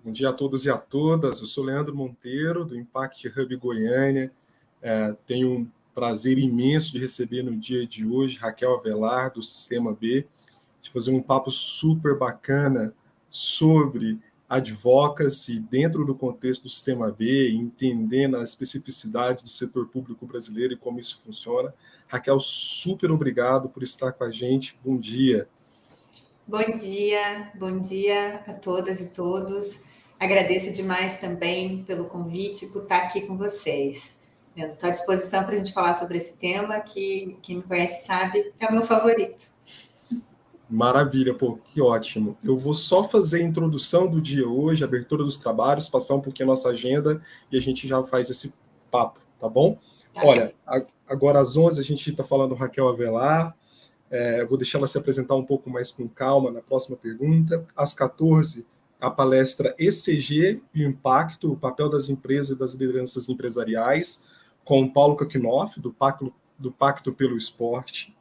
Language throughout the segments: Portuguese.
Bom dia a todos e a todas. Eu sou Leandro Monteiro, do Impact Hub Goiânia. Tenho um prazer imenso de receber no dia de hoje Raquel Avelar, do Sistema B, de fazer um papo super bacana sobre advocacy dentro do contexto do Sistema B, entendendo as especificidades do setor público brasileiro e como isso funciona. Raquel, super obrigado por estar com a gente. Bom dia. Bom dia a todas e todos. Agradeço demais também pelo convite, por estar aqui com vocês. Estou à disposição para a gente falar sobre esse tema, que quem me conhece sabe é o meu favorito. Maravilha, pô, que ótimo. Eu vou só fazer a introdução do dia hoje, a abertura dos trabalhos, passar um pouquinho a nossa agenda e a gente já faz esse papo, tá bom? Tá. Olha, agora às 11 a gente está falando Raquel Avelar. Vou deixar ela se apresentar um pouco mais com calma na próxima pergunta. Às 14, a palestra ECG e o Impacto, o papel das empresas e das lideranças empresariais, com o Paulo Kakinoff, do Pacto pelo Esporte.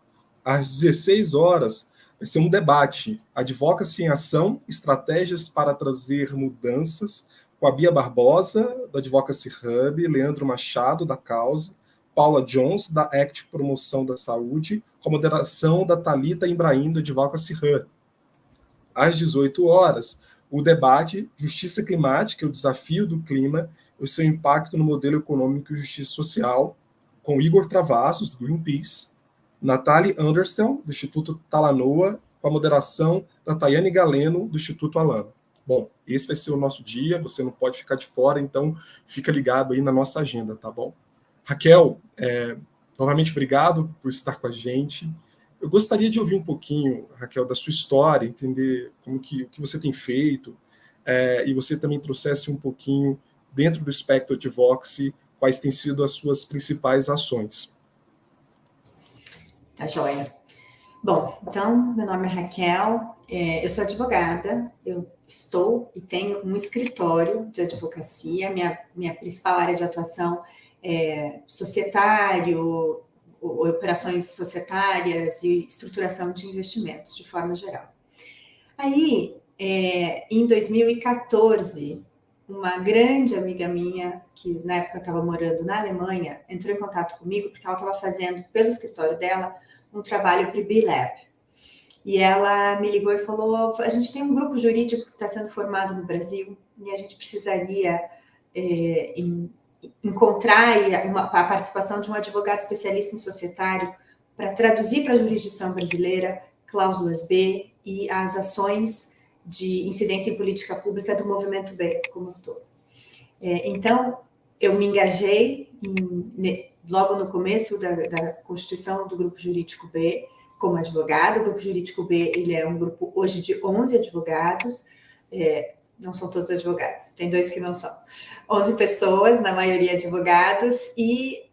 Às 16 horas, vai ser um debate, Advocacy em Ação, Estratégias para Trazer Mudanças, com a Bia Barbosa, do Advocacy Hub, Leandro Machado, da Causa, Paula Jones, da ACT Promoção da Saúde, com a moderação da Thalita Ibrahim, do Advocacy Hub. Às 18 horas, o debate Justiça Climática, o Desafio do Clima, o seu impacto no modelo econômico e justiça social, com Igor Travassos, do Greenpeace, Nathalie Anderstel, do Instituto Talanoa, com a moderação da Tayane Galeno, do Instituto Alano. Bom, esse vai ser o nosso dia, você não pode ficar de fora, então fica ligado aí na nossa agenda, tá bom? Raquel, novamente obrigado por estar com a gente. Eu gostaria de ouvir um pouquinho, Raquel, da sua história, entender o que você tem feito, e você também trouxesse um pouquinho, dentro do espectro Advocacy, quais têm sido as suas principais ações. Tá joia. Bom, então, meu nome é Raquel, eu sou advogada, eu estou e tenho um escritório de advocacia, minha principal área de atuação é societário, operações societárias e estruturação de investimentos, de forma geral. Aí, em 2014, uma grande amiga minha, que na época estava morando na Alemanha, entrou em contato comigo porque ela estava fazendo, pelo escritório dela, um trabalho para o B-Lab. E ela me ligou e falou, a gente tem um grupo jurídico que está sendo formado no Brasil e a gente precisaria encontrar a participação de um advogado especialista em societário para traduzir para a jurisdição brasileira cláusulas B e as ações de incidência em política pública do movimento B como um todo. Então, eu me engajei logo no começo da constituição do Grupo Jurídico B como advogado. O Grupo Jurídico B ele é um grupo hoje de 11 advogados, não são todos advogados, tem 2 que não são. 11 pessoas, na maioria advogados, e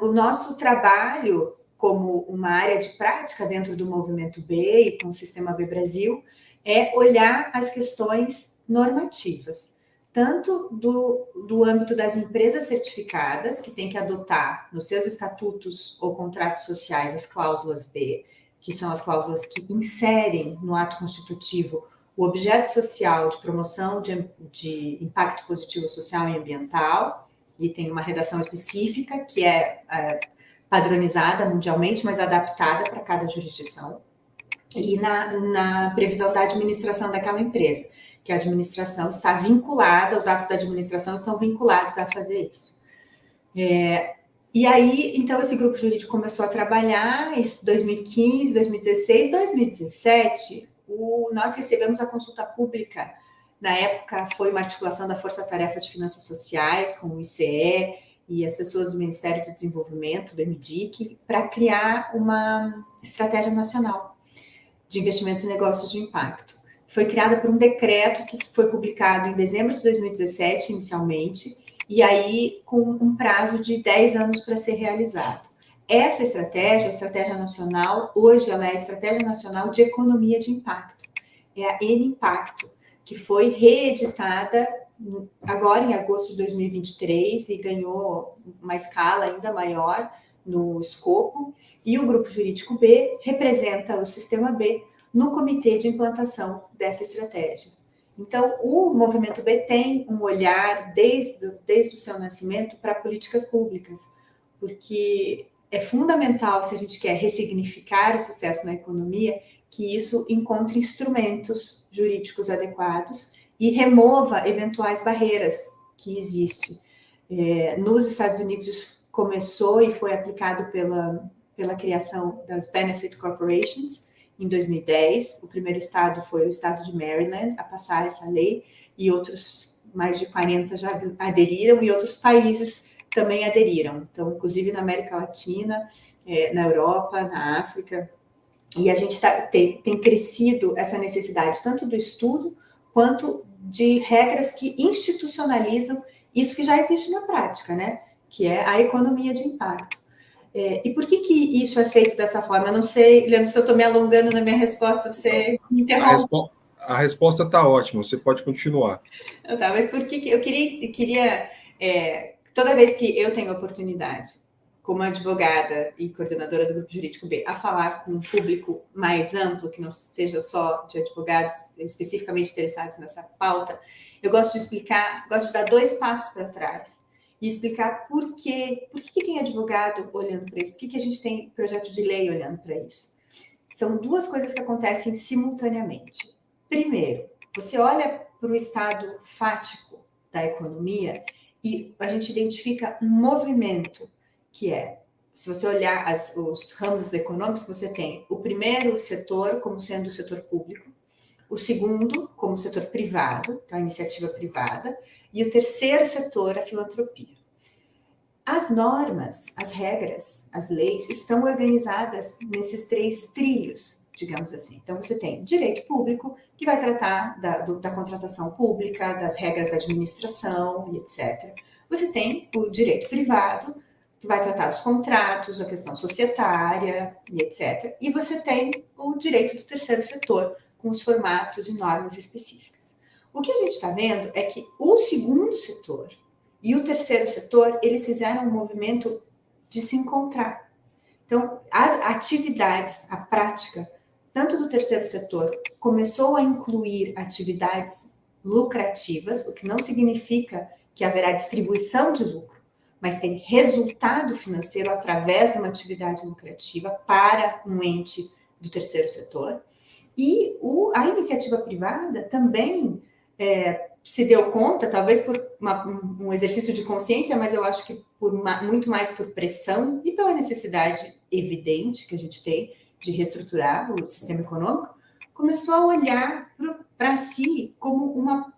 o nosso trabalho como uma área de prática dentro do Movimento B e com o Sistema B Brasil é olhar as questões normativas, tanto do âmbito das empresas certificadas, que têm que adotar nos seus estatutos ou contratos sociais as cláusulas B, que são as cláusulas que inserem no ato constitutivo o objeto social de promoção de impacto positivo social e ambiental, e tem uma redação específica que é padronizada mundialmente, mas adaptada para cada jurisdição, e na previsão da administração daquela empresa, que a administração está vinculada, os atos da administração estão vinculados a fazer isso. E aí, então, esse grupo jurídico começou a trabalhar em 2015, 2016, 2017, nós recebemos a consulta pública. Na época, foi uma articulação da Força Tarefa de Finanças Sociais com o ICE e as pessoas do Ministério do Desenvolvimento, do MDIC, para criar uma estratégia nacional de investimentos e negócios de impacto. Foi criada por um decreto que foi publicado em dezembro de 2017, inicialmente, e aí com um prazo de 10 anos para ser realizado. Essa estratégia, a estratégia nacional, hoje ela é a Estratégia Nacional de Economia de Impacto. É a N-Impacto, que foi reeditada agora em agosto de 2023 e ganhou uma escala ainda maior no escopo, e o Grupo Jurídico B representa o Sistema B no comitê de implantação dessa estratégia. Então, o movimento B tem um olhar, desde o seu nascimento, para políticas públicas, porque é fundamental, se a gente quer ressignificar o sucesso na economia, que isso encontre instrumentos jurídicos adequados e remova eventuais barreiras que existem. Nos Estados Unidos, isso começou e foi aplicado pela criação das Benefit Corporations, em 2010. O primeiro estado foi o estado de Maryland a passar essa lei, e outros, mais de 40 já aderiram, e outros países também aderiram. Então, inclusive na América Latina, na Europa, na África. E a gente tem crescido essa necessidade, tanto do estudo, quanto de regras que institucionalizam isso que já existe na prática, né? Que é a economia de impacto. E por que isso é feito dessa forma? Eu não sei, Leandro, se eu estou me alongando na minha resposta, você me interrompe. A resposta está ótima, você pode continuar. Tá, mas por que eu queria toda vez que eu tenho oportunidade, como advogada e coordenadora do Grupo Jurídico B, a falar com um público mais amplo, que não seja só de advogados especificamente interessados nessa pauta, eu gosto de explicar, gosto de dar 2 passos para trás e explicar por que tem advogado olhando para isso, por que a gente tem projeto de lei olhando para isso. São 2 coisas que acontecem simultaneamente. Primeiro, você olha para o estado fático da economia e a gente identifica um movimento que se você olhar os ramos econômicos, você tem o primeiro setor como sendo o setor público, o segundo como o setor privado, então a iniciativa privada, e o terceiro setor, a filantropia. As normas, as regras, as leis estão organizadas nesses 3 trilhos, digamos assim. Então, você tem direito público, que vai tratar da contratação pública, das regras da administração e etc. Você tem o direito privado, que vai tratar dos contratos, a questão societária e etc. E você tem o direito do terceiro setor, com os formatos e normas específicas. O que a gente está vendo é que o segundo setor e o terceiro setor, eles fizeram um movimento de se encontrar. Então, as atividades, a prática, tanto do terceiro setor, começou a incluir atividades lucrativas, o que não significa que haverá distribuição de lucro, mas tem resultado financeiro através de uma atividade lucrativa para um ente do terceiro setor. E a iniciativa privada também se deu conta, talvez por um exercício de consciência, mas eu acho que muito mais por pressão e pela necessidade evidente que a gente tem de reestruturar o sistema econômico, começou a olhar para si como uma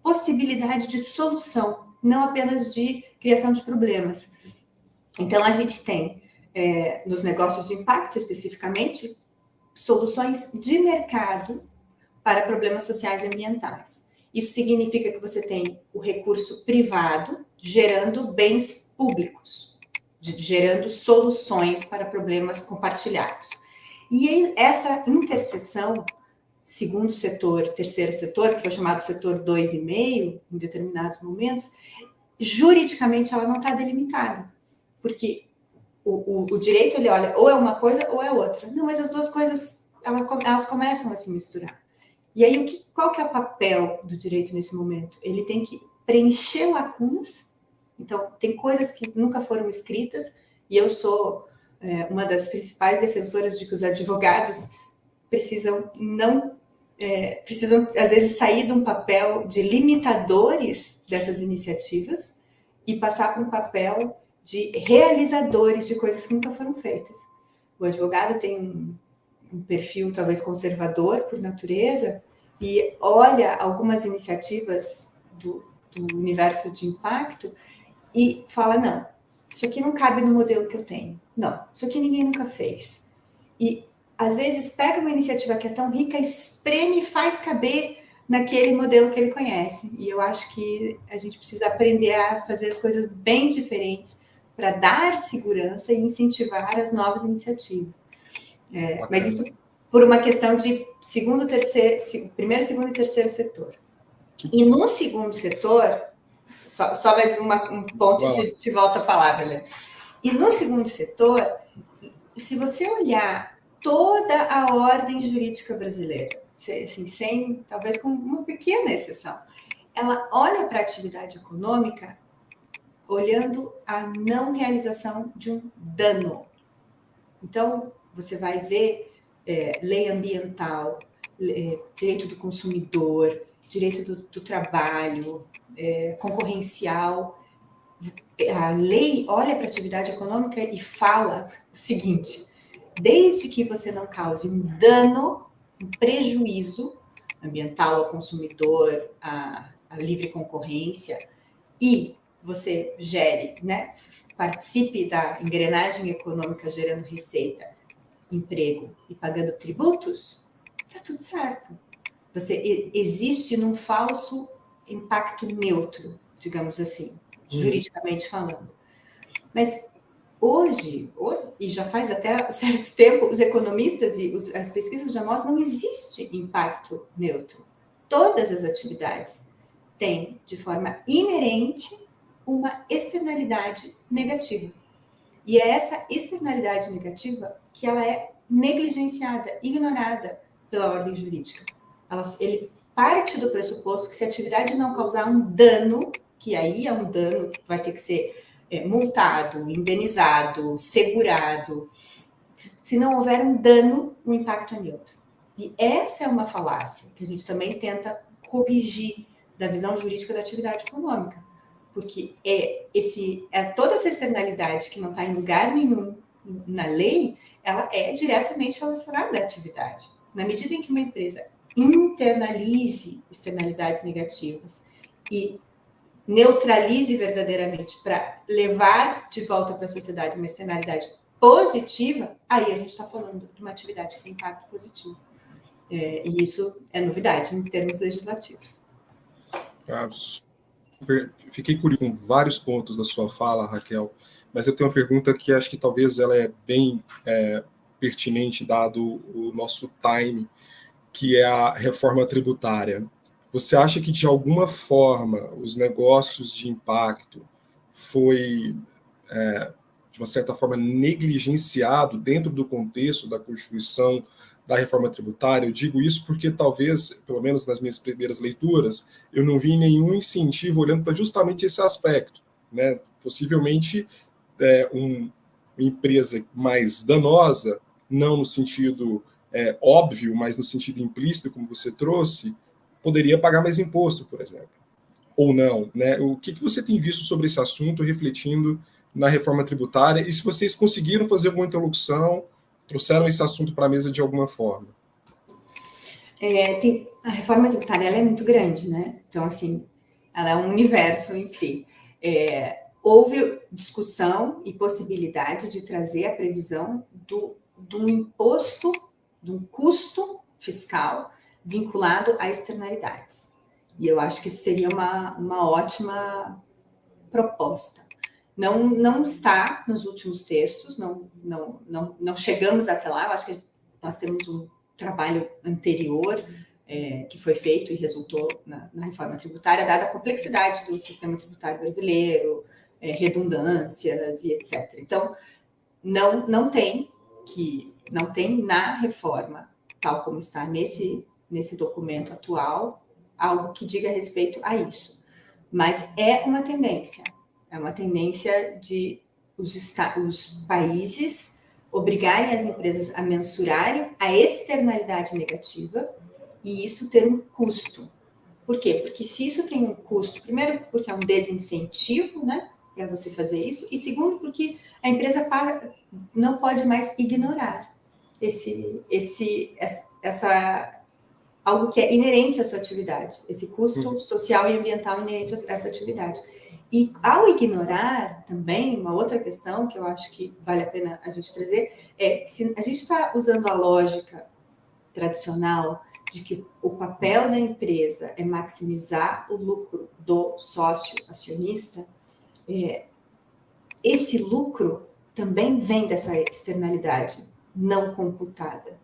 possibilidade de solução, não apenas de criação de problemas. Então, a gente tem, nos negócios de impacto especificamente, soluções de mercado para problemas sociais e ambientais. Isso significa que você tem o recurso privado gerando bens públicos, gerando soluções para problemas compartilhados. E essa interseção, segundo setor, terceiro setor, que foi chamado setor 2,5 em determinados momentos, juridicamente ela não está delimitada, porque o direito, ele olha, ou é uma coisa ou é outra. Não, mas as 2 coisas, elas começam a se misturar. E aí, qual que é o papel do direito nesse momento? Ele tem que preencher lacunas. Então, tem coisas que nunca foram escritas, e eu sou uma das principais defensoras de que os advogados precisam, às vezes, sair de um papel de limitadores dessas iniciativas e passar para um papel de realizadores de coisas que nunca foram feitas. O advogado tem um perfil talvez conservador por natureza e olha algumas iniciativas do universo de impacto e fala, não, isso aqui não cabe no modelo que eu tenho. Não, isso aqui ninguém nunca fez. E, às vezes, pega uma iniciativa que é tão rica, espreme e faz caber naquele modelo que ele conhece. E eu acho que a gente precisa aprender a fazer as coisas bem diferentes para dar segurança e incentivar as novas iniciativas. Mas isso por uma questão de primeiro, segundo e terceiro setor. E no segundo setor, só mais um ponto e te volta a palavra, Léo. E no segundo setor, se você olhar toda a ordem jurídica brasileira, assim, talvez com uma pequena exceção, ela olha para a atividade econômica olhando a não realização de um dano. Então, você vai ver lei ambiental, direito do consumidor, direito do trabalho, concorrencial. A lei olha para a atividade econômica e fala o seguinte: desde que você não cause um dano, um prejuízo ambiental ao consumidor, à livre concorrência, e você gere, né, participe da engrenagem econômica gerando receita, emprego e pagando tributos, tá tudo certo. Você existe num falso impacto neutro, digamos assim, juridicamente falando. Mas hoje, e já faz até certo tempo, os economistas e as pesquisas já mostram que não existe impacto neutro. Todas as atividades têm, de forma inerente, uma externalidade negativa. E é essa externalidade negativa que ela é negligenciada, ignorada pela ordem jurídica. Ele parte do pressuposto que se a atividade não causar um dano, que aí é um dano que vai ter que ser multado, indenizado, segurado, se não houver um dano, o impacto é neutro. E essa é uma falácia que a gente também tenta corrigir da visão jurídica da atividade econômica, porque toda essa externalidade que não está em lugar nenhum na lei, ela é diretamente relacionada à atividade. Na medida em que uma empresa internalize externalidades negativas e neutralize verdadeiramente para levar de volta para a sociedade uma externalidade positiva, aí a gente está falando de uma atividade que tem impacto positivo. E isso é novidade em termos legislativos. Fiquei curioso com vários pontos da sua fala, Raquel, mas eu tenho uma pergunta que acho que talvez ela é bem pertinente, dado o nosso time, que é a reforma tributária. Você acha que, de alguma forma, os negócios de impacto foi, de uma certa forma, negligenciado dentro do contexto da Constituição da reforma tributária? Eu digo isso porque, talvez, pelo menos nas minhas primeiras leituras, eu não vi nenhum incentivo olhando para justamente esse aspecto, né? Possivelmente, uma empresa mais danosa, não no sentido óbvio, mas no sentido implícito, como você trouxe, poderia pagar mais imposto, por exemplo, ou não, né? O que você tem visto sobre esse assunto, refletindo na reforma tributária, e se vocês conseguiram fazer alguma interlocução, trouxeram esse assunto para a mesa de alguma forma? A reforma tributária ela é muito grande, né? Então, assim, ela é um universo em si. Houve discussão e possibilidade de trazer a previsão de um imposto, de um custo fiscal vinculado a externalidades. E eu acho que isso seria uma ótima proposta. Não está nos últimos textos, não chegamos até lá. Eu acho que nós temos um trabalho anterior que foi feito e resultou na reforma tributária, dada a complexidade do sistema tributário brasileiro, redundâncias e etc. Então, não tem na reforma, tal como está nesse documento atual, algo que diga respeito a isso. Mas é uma tendência de os países obrigarem as empresas a mensurarem a externalidade negativa e isso ter um custo. Por quê? Porque se isso tem um custo, primeiro, porque é um desincentivo, né, para você fazer isso, e segundo, porque a empresa não pode mais ignorar algo que é inerente à sua atividade, esse custo social e ambiental inerente a essa atividade. E ao ignorar também, uma outra questão que eu acho que vale a pena a gente trazer, se a gente está usando a lógica tradicional de que o papel da empresa é maximizar o lucro do sócio acionista, esse lucro também vem dessa externalidade não computada.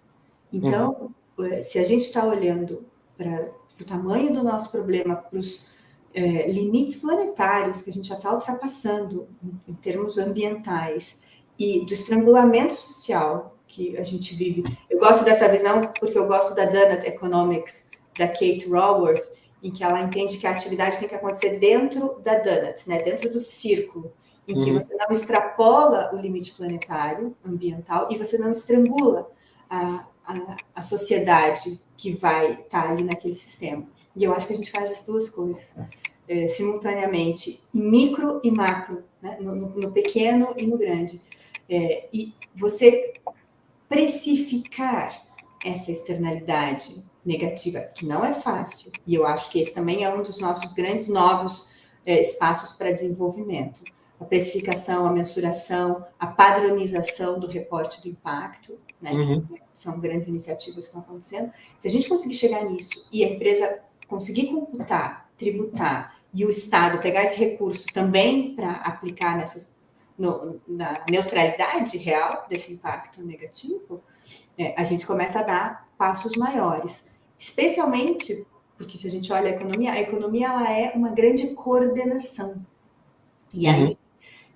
Então, se a gente está olhando para o tamanho do nosso problema, para os limites planetários que a gente já está ultrapassando em termos ambientais e do estrangulamento social que a gente vive. Eu gosto dessa visão porque eu gosto da Donut Economics, da Kate Raworth, em que ela entende que a atividade tem que acontecer dentro da donut, né? Dentro do círculo, em que você não extrapola o limite planetário, ambiental, e você não estrangula a sociedade que vai estar ali naquele sistema. E eu acho que a gente faz as duas coisas simultaneamente, em micro e macro, né? No pequeno e no grande. E você precificar essa externalidade negativa, que não é fácil, e eu acho que esse também é um dos nossos grandes novos espaços para desenvolvimento. A precificação, a mensuração, a padronização do reporte do impacto, né? São grandes iniciativas que estão acontecendo. Se a gente conseguir chegar nisso e a empresa conseguir computar, tributar, e o Estado pegar esse recurso também para aplicar na neutralidade real desse impacto negativo, a gente começa a dar passos maiores. Especialmente porque, se a gente olha a economia ela é uma grande coordenação. E aí,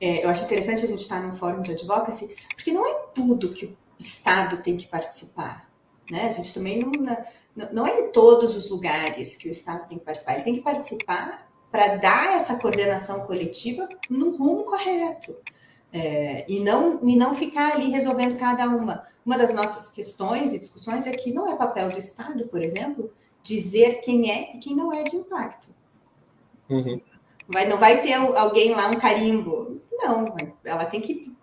eu acho interessante a gente estar num fórum de advocacy, porque não é tudo que o Estado tem que participar, né? A gente também não é em todos os lugares que o Estado tem que participar. Ele tem que participar para dar essa coordenação coletiva no rumo correto. E não ficar ali resolvendo cada uma. Uma das nossas questões e discussões é que não é papel do Estado, por exemplo, dizer quem é e quem não é de impacto. Não vai ter alguém lá, um carimbo. Não, ela tem que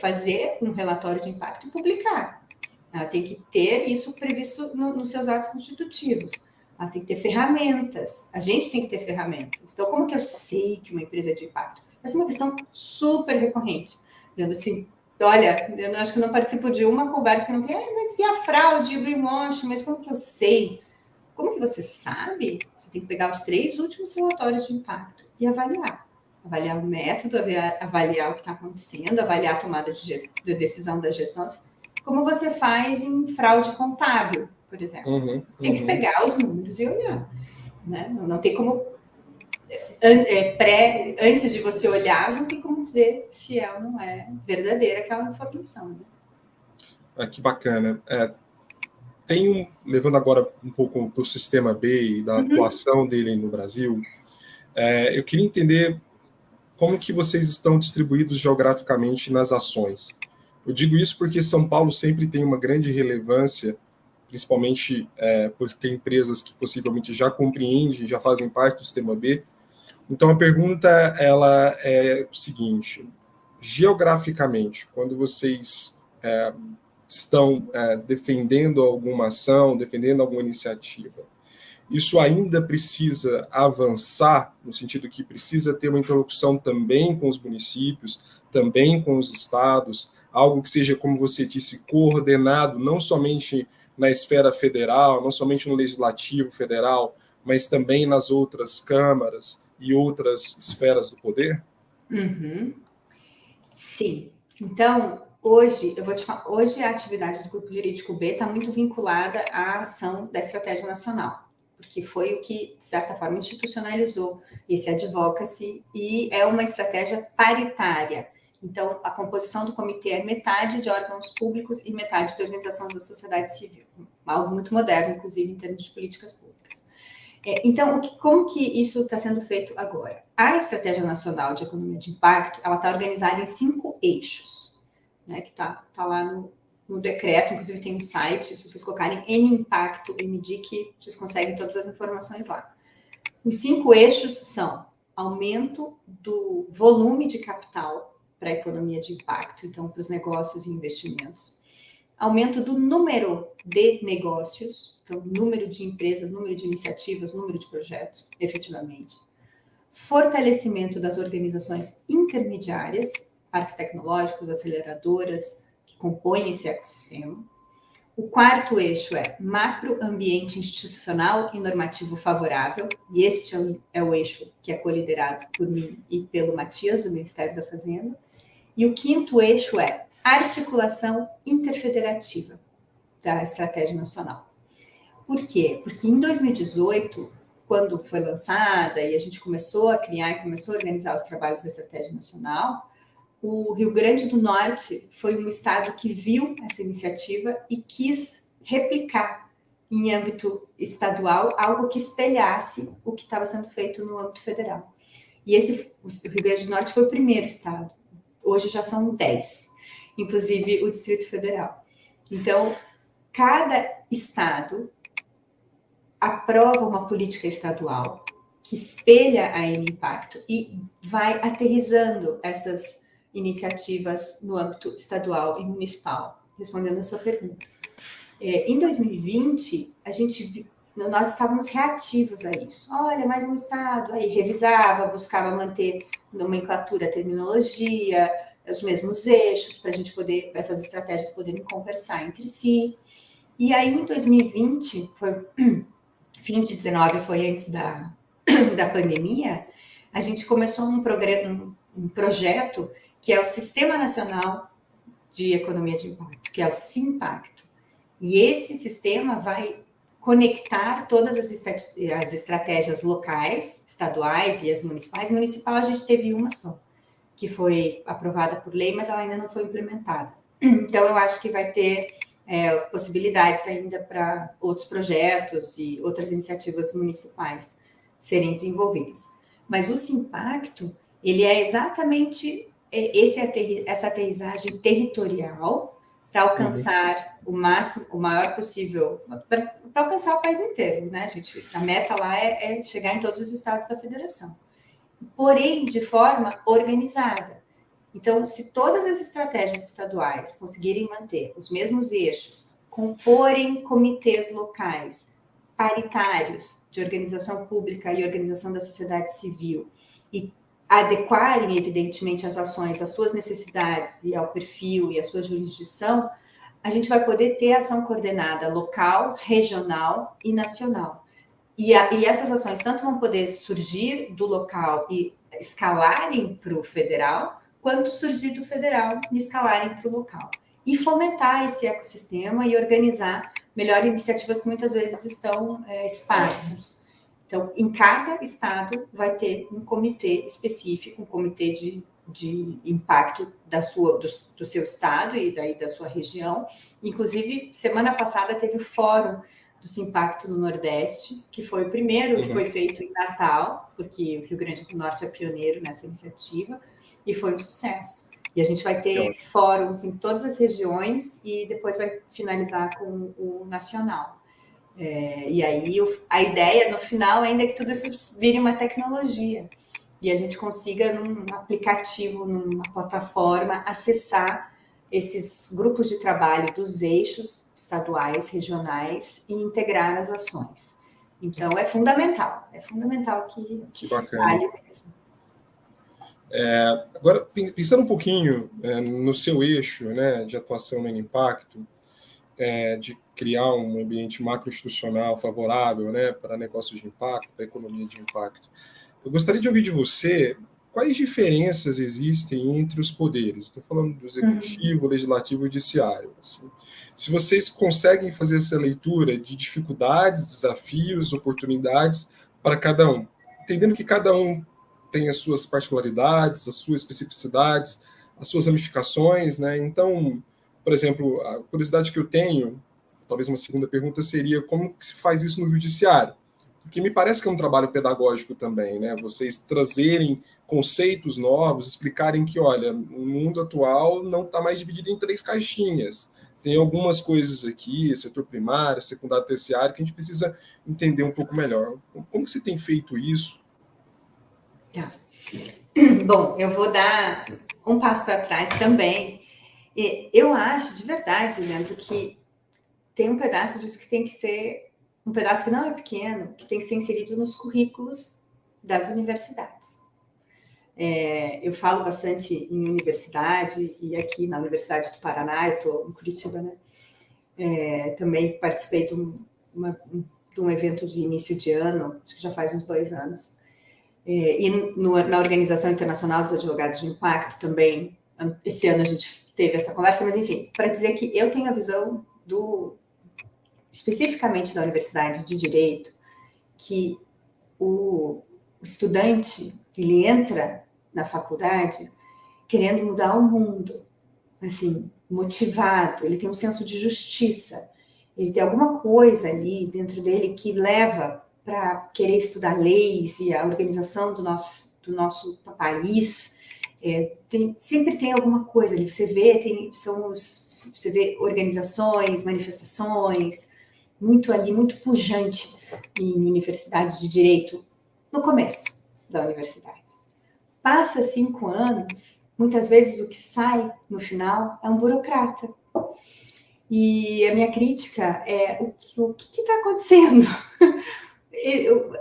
fazer um relatório de impacto e publicar. Ela tem que ter isso previsto nos seus atos constitutivos. Ela tem que ter ferramentas. A gente tem que ter ferramentas. Então, como que eu sei que uma empresa é de impacto? Essa é uma questão super recorrente. Dizendo assim, olha, eu acho que eu não participo de uma conversa que não tem, mas e a fraude, o greenwashing, mas como que eu sei? Como que você sabe? Você tem que pegar os 3 últimos relatórios de impacto e avaliar. Avaliar o método, avaliar o que está acontecendo, avaliar a tomada de decisão da gestão. Como você faz em fraude contábil, por exemplo. Tem que pegar os números e olhar. Né? Não tem como... antes de você olhar, não tem como dizer se é ou não é verdadeira aquela informação. Né? Que bacana. Levando agora um pouco para o sistema B e da atuação dele no Brasil, eu queria entender como que vocês estão distribuídos geograficamente nas ações. Eu digo isso porque São Paulo sempre tem uma grande relevância, principalmente porque tem empresas que possivelmente já compreendem, já fazem parte do sistema B. Então, a pergunta ela é o seguinte: geograficamente, quando vocês estão defendendo alguma ação, defendendo alguma iniciativa, isso ainda precisa avançar, no sentido que precisa ter uma interlocução também com os municípios, também com os estados, algo que seja, como você disse, coordenado, não somente na esfera federal, não somente no legislativo federal, mas também nas outras câmaras e outras esferas do poder? Sim. Então, hoje, eu vou te falar, hoje a atividade do Grupo Jurídico B está muito vinculada à ação da Estratégia Nacional, porque foi o que, de certa forma, institucionalizou esse advocacy, e é uma estratégia paritária. Então, a composição do comitê é metade de órgãos públicos e metade de organizações da sociedade civil. Algo muito moderno, inclusive, em termos de políticas públicas. Então, como que isso está sendo feito agora? A Estratégia Nacional de Economia de Impacto, ela está organizada em 5 eixos, né, que está lá no decreto, inclusive tem um site, se vocês colocarem N-Impacto, MDIC, vocês conseguem todas as informações lá. Os 5 eixos são aumento do volume de capital para a economia de impacto, então para os negócios e investimentos, aumento do número de negócios, então número de empresas, número de iniciativas, número de projetos, efetivamente, fortalecimento das organizações intermediárias, parques tecnológicos, aceleradoras, que compõem esse ecossistema. O 4º eixo é macroambiente institucional e normativo favorável, e este é o eixo que é coliderado por mim e pelo Matias, do Ministério da Fazenda. E o 5º eixo é articulação interfederativa da Estratégia Nacional. Por quê? Porque em 2018, quando foi lançada e a gente começou a criar e começou a organizar os trabalhos da Estratégia Nacional, o Rio Grande do Norte foi um estado que viu essa iniciativa e quis replicar em âmbito estadual algo que espelhasse o que estava sendo feito no âmbito federal. E o Rio Grande do Norte foi o primeiro estado. Hoje já são 10, inclusive o Distrito Federal. Então, cada estado aprova uma política estadual que espelha a N-Impacto e vai aterrissando essas iniciativas no âmbito estadual e municipal, respondendo a sua pergunta. Em 2020, nós estávamos reativos a isso. Olha, mais um estado, aí revisava, buscava manter nomenclatura, terminologia, os mesmos eixos, para essas estratégias poderem conversar entre si. E aí, em 2020, fim de 19 foi antes da pandemia, a gente começou um projeto que é o Sistema Nacional de Economia de Impacto, que é o SIMPACTO. E esse sistema vai conectar todas as estratégias locais, estaduais e as municipais. Municipal a gente teve uma só, que foi aprovada por lei, mas ela ainda não foi implementada. Então, eu acho que vai ter possibilidades ainda para outros projetos e outras iniciativas municipais serem desenvolvidas. Mas o SIMPACTO, ele é exatamente essa aterrissagem territorial para alcançar o maior possível, para alcançar o país inteiro, né, gente? A meta lá é chegar em todos os estados da federação, porém de forma organizada. Então, se todas as estratégias estaduais conseguirem manter os mesmos eixos, comporem comitês locais paritários de organização pública e organização da sociedade civil e adequarem, evidentemente, as ações às suas necessidades e ao perfil e à sua jurisdição, a gente vai poder ter ação coordenada local, regional e nacional. E essas ações tanto vão poder surgir do local e escalarem para o federal, quanto surgir do federal e escalarem para o local. E fomentar esse ecossistema e organizar melhor iniciativas que muitas vezes estão esparsas. Então, em cada estado vai ter um comitê específico, um comitê de impacto do seu estado e daí da sua região. Inclusive, semana passada teve o fórum do SIMPACTO no Nordeste, que foi o primeiro que foi feito em Natal, porque o Rio Grande do Norte é pioneiro nessa iniciativa, e foi um sucesso. E a gente vai ter fóruns em todas as regiões e depois vai finalizar com o nacional. E aí a ideia no final ainda é que tudo isso vire uma tecnologia e a gente consiga num aplicativo, numa plataforma, acessar esses grupos de trabalho dos eixos estaduais, regionais e integrar as ações. Então é fundamental que se espalhe mesmo. Agora, pensando um pouquinho no seu eixo, né, de atuação no N-Impacto, de criar um ambiente macroinstitucional favorável, né, para negócios de impacto, para a economia de impacto, eu gostaria de ouvir de você quais diferenças existem entre os poderes. Estou falando do executivo, legislativo e judiciário. Assim. Se vocês conseguem fazer essa leitura de dificuldades, desafios, oportunidades para cada um, entendendo que cada um tem as suas particularidades, as suas especificidades, as suas ramificações, né? Então, por exemplo, a curiosidade que eu tenho, talvez uma segunda pergunta seria como que se faz isso no judiciário? Porque me parece que é um trabalho pedagógico também, né? Vocês trazerem conceitos novos, explicarem que, olha, o mundo atual não está mais dividido em 3 caixinhas. Tem algumas coisas aqui, setor primário, secundário, terciário, que a gente precisa entender um pouco melhor. Como que você tem feito isso? Tá. Bom, eu vou dar um passo para trás também. Eu acho, de verdade, Leandro, que tem um pedaço disso que tem que ser, um pedaço que não é pequeno, que tem que ser inserido nos currículos das universidades. Eu falo bastante em universidade, e aqui na Universidade do Paraná, eu estou em Curitiba, né? Também participei de um evento de início de ano, acho que já faz uns 2 anos, e na Organização Internacional dos Advogados de Impacto também, esse ano a gente teve essa conversa, mas enfim, para dizer que eu tenho a visão especificamente da Universidade de Direito, que o estudante, ele entra na faculdade querendo mudar o mundo, assim, motivado, ele tem um senso de justiça, ele tem alguma coisa ali dentro dele que leva para querer estudar leis e a organização do nosso país. Sempre tem alguma coisa ali, você vê, você vê organizações, manifestações, muito ali, muito pujante em universidades de direito, no começo da universidade. Passa 5 anos, muitas vezes o que sai no final é um burocrata. E a minha crítica é o que está acontecendo?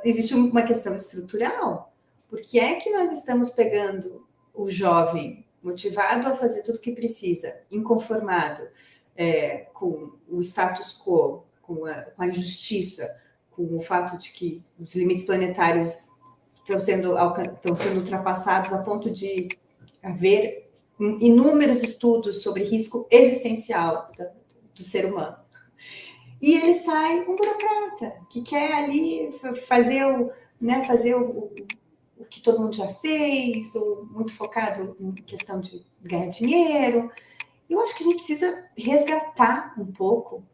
Existe uma questão estrutural. Por que é que nós estamos pegando o jovem motivado a fazer tudo o que precisa, inconformado com o status quo, com a injustiça, com o fato de que os limites planetários estão sendo ultrapassados a ponto de haver inúmeros estudos sobre risco existencial do ser humano. E ele sai um burocrata, que quer ali fazer o que todo mundo já fez, ou muito focado em questão de ganhar dinheiro. Eu acho que a gente precisa resgatar um pouco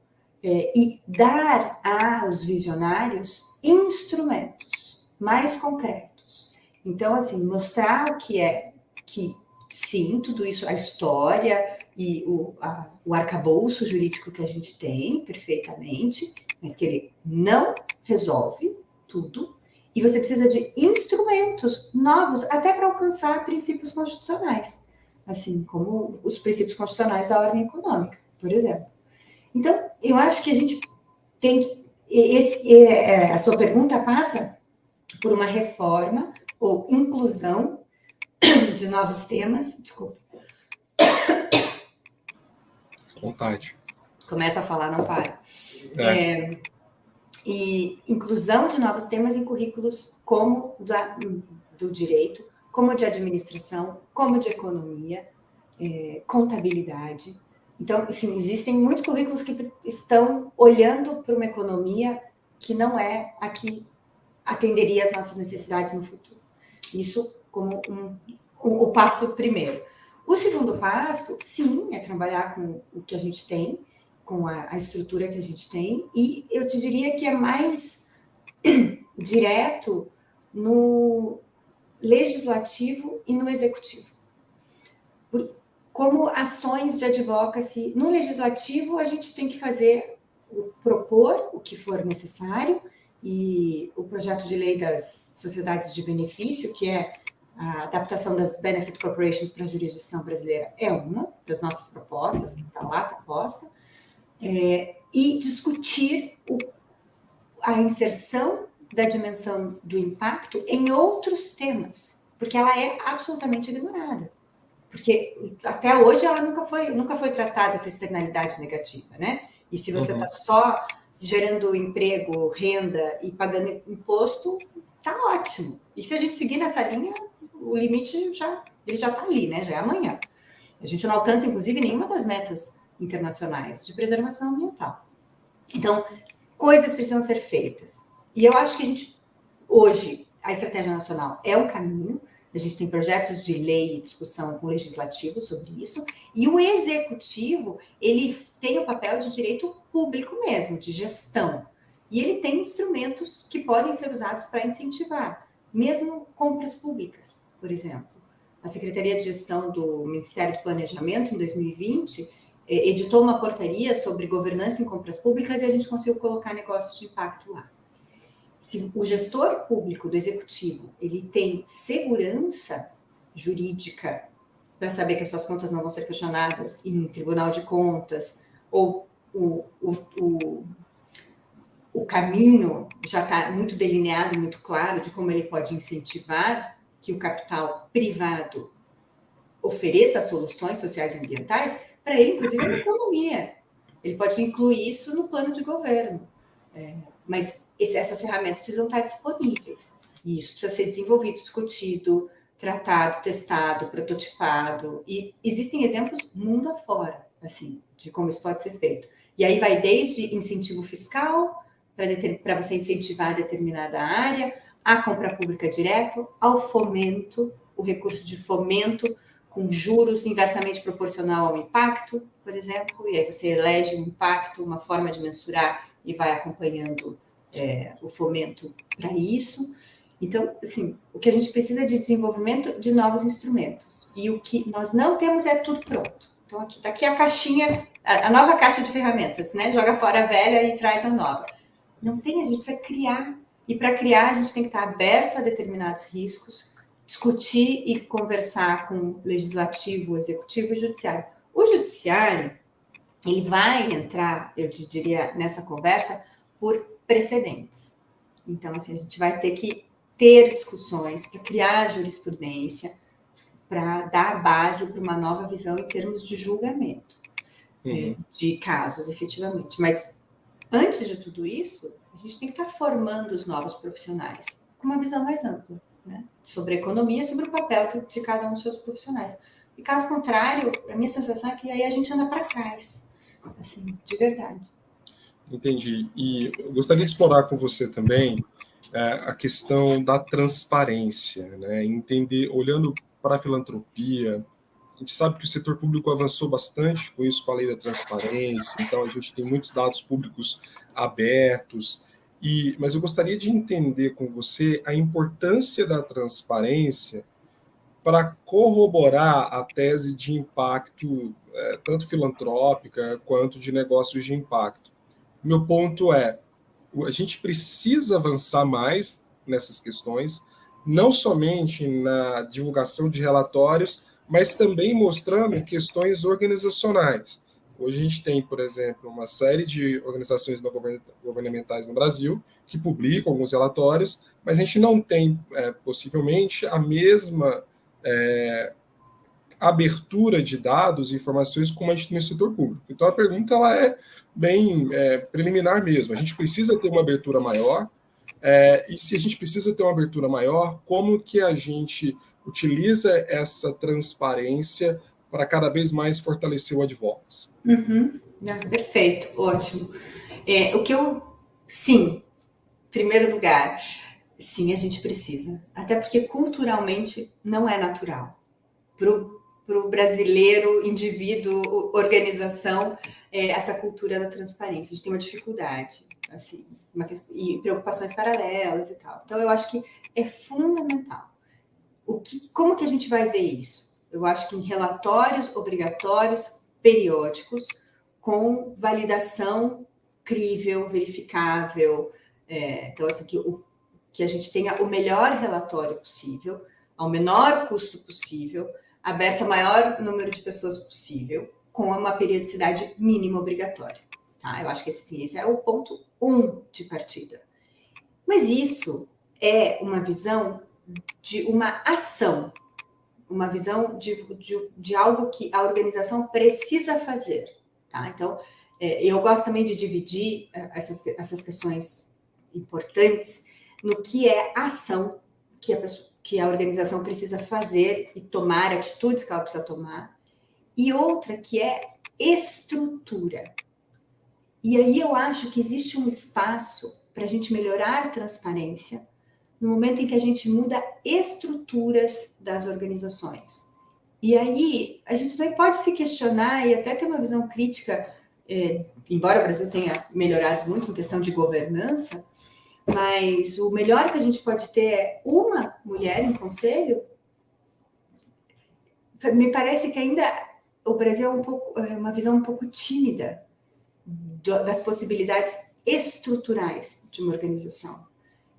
e dar aos visionários instrumentos mais concretos. Então, assim, mostrar o que é que, sim, tudo isso, a história e o arcabouço jurídico que a gente tem, perfeitamente, mas que ele não resolve tudo, e você precisa de instrumentos novos até para alcançar princípios constitucionais, assim como os princípios constitucionais da ordem econômica, por exemplo. Então, eu acho que a gente tem que... a sua pergunta passa por uma reforma ou inclusão de novos temas. Desculpa. Vontade. Começa a falar, não para. E inclusão de novos temas em currículos como do direito, como de administração, como de economia, contabilidade. Então, enfim, existem muitos currículos que estão olhando para uma economia que não é a que atenderia as nossas necessidades no futuro. Isso como o passo primeiro. O segundo passo, sim, é trabalhar com o que a gente tem, com a estrutura que a gente tem, e eu te diria que é mais direto no legislativo e no executivo. Como ações de advocacy, no legislativo a gente tem que propor o que for necessário, e o projeto de lei das sociedades de benefício, que é a adaptação das Benefit Corporations para a jurisdição brasileira, é uma das nossas propostas, que está lá, está posta, e discutir a inserção da dimensão do impacto em outros temas, porque ela é absolutamente ignorada. Porque até hoje ela nunca foi tratada essa externalidade negativa, né? E se você está só gerando emprego, renda e pagando imposto, tá ótimo. E se a gente seguir nessa linha, o limite já está ali, né? Já é amanhã. A gente não alcança, inclusive, nenhuma das metas internacionais de preservação ambiental. Então, coisas precisam ser feitas. E eu acho que hoje, a estratégia nacional é um caminho. A gente tem projetos de lei e discussão com o legislativo sobre isso, e o executivo, ele tem o papel de direito público mesmo, de gestão, e ele tem instrumentos que podem ser usados para incentivar, mesmo compras públicas, por exemplo. A Secretaria de Gestão do Ministério do Planejamento, em 2020, editou uma portaria sobre governança em compras públicas e a gente conseguiu colocar negócios de impacto lá. Se o gestor público do executivo ele tem segurança jurídica para saber que as suas contas não vão ser questionadas em tribunal de contas, ou o caminho já está muito delineado, muito claro de como ele pode incentivar que o capital privado ofereça soluções sociais e ambientais, para ele, inclusive, na economia. Ele pode incluir isso no plano de governo. Mas essas ferramentas precisam estar disponíveis. E isso precisa ser desenvolvido, discutido, tratado, testado, prototipado. E existem exemplos mundo afora, assim, de como isso pode ser feito. E aí vai desde incentivo fiscal, para você incentivar determinada área, a compra pública direta, ao fomento, o recurso de fomento com juros inversamente proporcional ao impacto, por exemplo, e aí você elege um impacto, uma forma de mensurar e vai acompanhando o fomento para isso. Então, assim, o que a gente precisa é de desenvolvimento de novos instrumentos. E o que nós não temos é tudo pronto. Então, aqui está aqui a caixinha, a nova caixa de ferramentas, né? Joga fora a velha e traz a nova. Não tem, a gente precisa criar. E para criar, a gente tem que estar aberto a determinados riscos, discutir e conversar com o legislativo, o executivo e o judiciário. O judiciário, ele vai entrar, eu diria, nessa conversa por precedentes. Então, assim, a gente vai ter que ter discussões para criar jurisprudência, para dar base para uma nova visão em termos de julgamento de casos, efetivamente. Mas, antes de tudo isso, a gente tem que estar formando os novos profissionais com uma visão mais ampla, né? Sobre a economia, sobre o papel de cada um dos seus profissionais. E caso contrário, a minha sensação é que aí a gente anda para trás, assim, de verdade. Entendi. E eu gostaria de explorar com você também a questão da transparência, né? Entender, olhando para a filantropia, a gente sabe que o setor público avançou bastante com isso, com a lei da transparência, então a gente tem muitos dados públicos abertos, mas eu gostaria de entender com você a importância da transparência para corroborar a tese de impacto, tanto filantrópica quanto de negócios de impacto. Meu ponto é, a gente precisa avançar mais nessas questões, não somente na divulgação de relatórios, mas também mostrando questões organizacionais. Hoje a gente tem, por exemplo, uma série de organizações não governamentais no Brasil que publicam alguns relatórios, mas a gente não tem, possivelmente, a mesma abertura de dados e informações como a gente tem no setor público. Então, a pergunta ela é bem preliminar mesmo. A gente precisa ter uma abertura maior, e se a gente precisa ter uma abertura maior, como que a gente utiliza essa transparência para cada vez mais fortalecer o advocacy? Perfeito, ótimo. Sim, em primeiro lugar, sim, a gente precisa. Até porque culturalmente não é natural. Para o brasileiro, indivíduo, organização, essa cultura da transparência. A gente tem uma dificuldade, assim, e preocupações paralelas e tal. Então, eu acho que é fundamental. Como que a gente vai ver isso? Eu acho que em relatórios obrigatórios, periódicos, com validação crível, verificável. Então, assim, que a gente tenha o melhor relatório possível, ao menor custo possível, aberto ao maior número de pessoas possível, com uma periodicidade mínima obrigatória. Tá? Eu acho que esse é o ponto 1 de partida. Mas isso é uma visão de uma ação, uma visão de algo que a organização precisa fazer. Tá? Então, eu gosto também de dividir essas questões importantes no que é ação que a organização precisa fazer e tomar atitudes que ela precisa tomar, e outra que é estrutura. E aí eu acho que existe um espaço para a gente melhorar a transparência no momento em que a gente muda estruturas das organizações. E aí a gente também pode se questionar e até ter uma visão crítica, embora o Brasil tenha melhorado muito em questão de governança, mas o melhor que a gente pode ter é uma mulher em conselho. Me parece que ainda o Brasil é uma visão um pouco tímida das possibilidades estruturais de uma organização.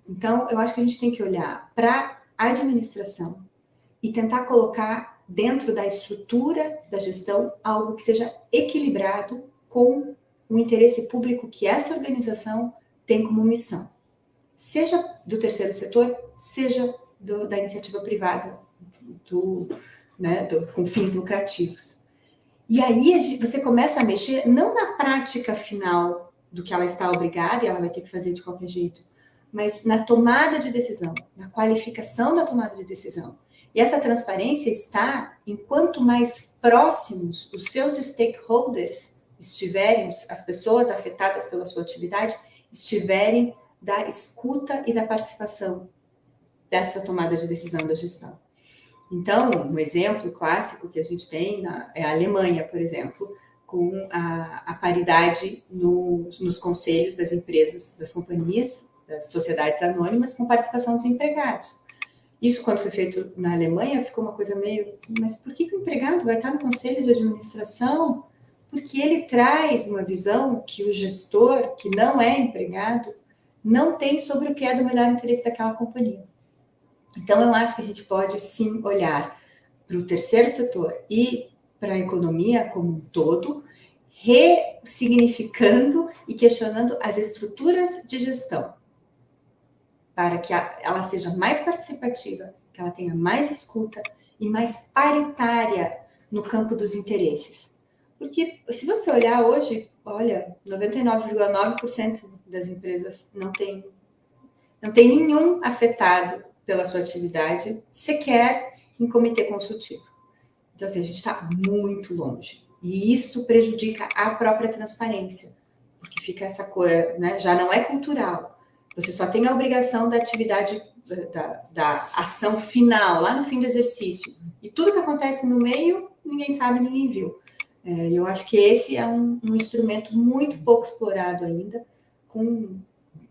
Então, eu acho que a gente tem que olhar para a administração e tentar colocar dentro da estrutura da gestão algo que seja equilibrado com o interesse público que essa organização tem como missão. Seja do terceiro setor, seja da iniciativa privada, com fins lucrativos. E aí você começa a mexer não na prática final do que ela está obrigada e ela vai ter que fazer de qualquer jeito, mas na tomada de decisão, na qualificação da tomada de decisão. E essa transparência está em quanto mais próximos os seus stakeholders estiverem, as pessoas afetadas pela sua atividade, estiverem da escuta e da participação dessa tomada de decisão da gestão. Então, um exemplo clássico que a gente tem é a Alemanha, por exemplo, com a paridade nos conselhos das empresas, das companhias, das sociedades anônimas, com participação dos empregados. Isso, quando foi feito na Alemanha, ficou uma coisa meio... Mas por que o empregado vai estar no conselho de administração? Porque ele traz uma visão que o gestor, que não é empregado, não tem sobre o que é do melhor interesse daquela companhia. Então, eu acho que a gente pode, sim, olhar para o terceiro setor e para a economia como um todo, ressignificando e questionando as estruturas de gestão, para que ela seja mais participativa, que ela tenha mais escuta e mais paritária no campo dos interesses. Porque, se você olhar hoje, olha, 99,9% das empresas não tem nenhum afetado pela sua atividade, sequer em comitê consultivo. Então, assim, a gente está muito longe. E isso prejudica a própria transparência, porque fica essa coisa, né? Já não é cultural. Você só tem a obrigação da atividade, da ação final, lá no fim do exercício. E tudo que acontece no meio, ninguém sabe, ninguém viu. Eu acho que esse é um instrumento muito pouco explorado ainda, com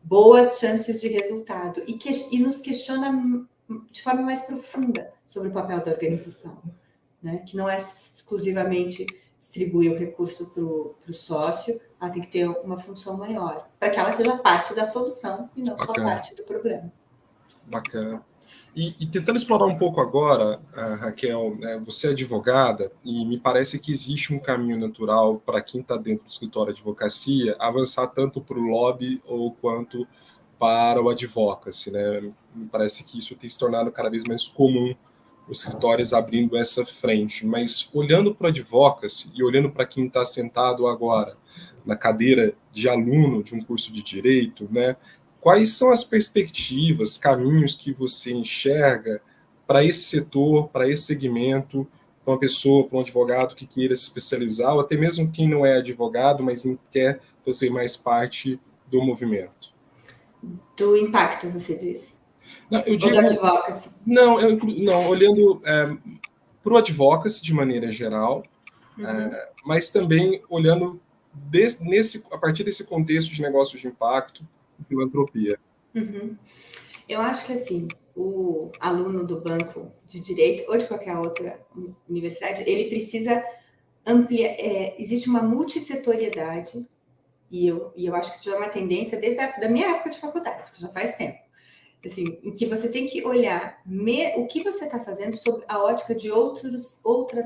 boas chances de resultado, e nos questiona de forma mais profunda sobre o papel da organização, né? Que não é exclusivamente distribuir o recurso para o sócio, ela tem que ter uma função maior, para que ela seja parte da solução e não só parte do problema. Bacana. E tentando explorar um pouco agora, Raquel, você é advogada, e me parece que existe um caminho natural para quem está dentro do escritório de advocacia avançar tanto para o lobby ou quanto para o advocacy, né? Me parece que isso tem se tornado cada vez mais comum, os escritórios abrindo essa frente. Mas olhando para o advocacy e olhando para quem está sentado agora na cadeira de aluno de um curso de direito, né? Quais são as perspectivas, caminhos que você enxerga para esse setor, para esse segmento, para uma pessoa, para um advogado que queira se especializar, ou até mesmo quem não é advogado, mas quer fazer mais parte do movimento? Do impacto, você disse? Não, eu digo... Ou do advocacy? Não, olhando para o advocacy de maneira geral, mas também olhando a partir desse contexto de negócios de impacto, filantropia. Eu acho que, assim, o aluno do banco de direito ou de qualquer outra universidade, ele precisa ampliar. Existe uma multissetoriedade, e eu acho que isso é uma tendência desde da minha época de faculdade, que já faz tempo, assim, em que você tem que olhar o que você está fazendo sob a ótica de outras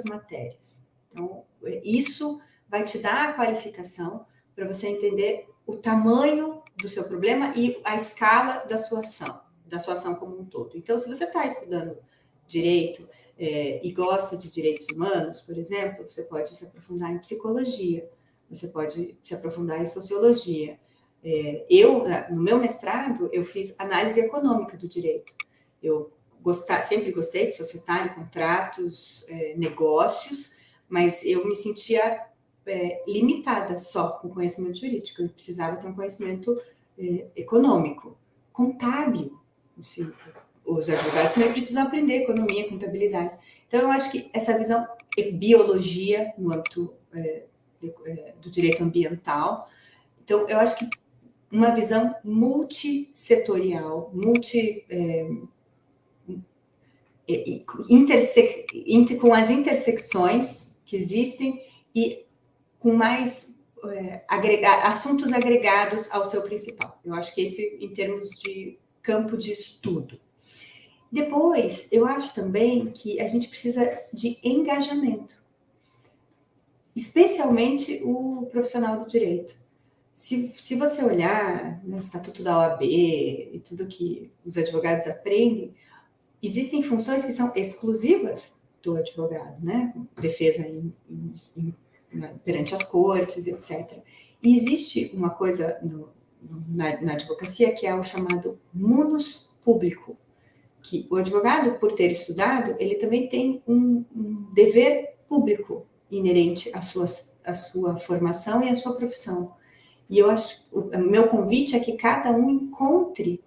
matérias. Então, isso vai te dar a qualificação para você entender o tamanho do seu problema e a escala da sua ação como um todo. Então, se você está estudando direito e gosta de direitos humanos, por exemplo, você pode se aprofundar em psicologia, você pode se aprofundar em sociologia. No meu mestrado, eu fiz análise econômica do direito. Eu sempre gostei de societário, contratos, negócios, mas eu me sentia limitada só com conhecimento jurídico. Eu precisava ter um conhecimento econômico, contábil. Assim, os advogados também precisam aprender economia, contabilidade. Então, eu acho que essa visão biologia no âmbito do direito ambiental. Então, eu acho que uma visão multissetorial, com as intersecções que existem e com mais assuntos agregados ao seu principal. Eu acho que esse em termos de campo de estudo. Depois, eu acho também que a gente precisa de engajamento, especialmente o profissional do direito. Se você olhar no Estatuto da OAB e tudo que os advogados aprendem, existem funções que são exclusivas do advogado, né? Defesa perante as cortes, etc. E existe uma coisa na advocacia que é o chamado munus público, que o advogado, por ter estudado, ele também tem um dever público inerente à sua formação e à sua profissão. E eu acho, o meu convite é que cada um encontre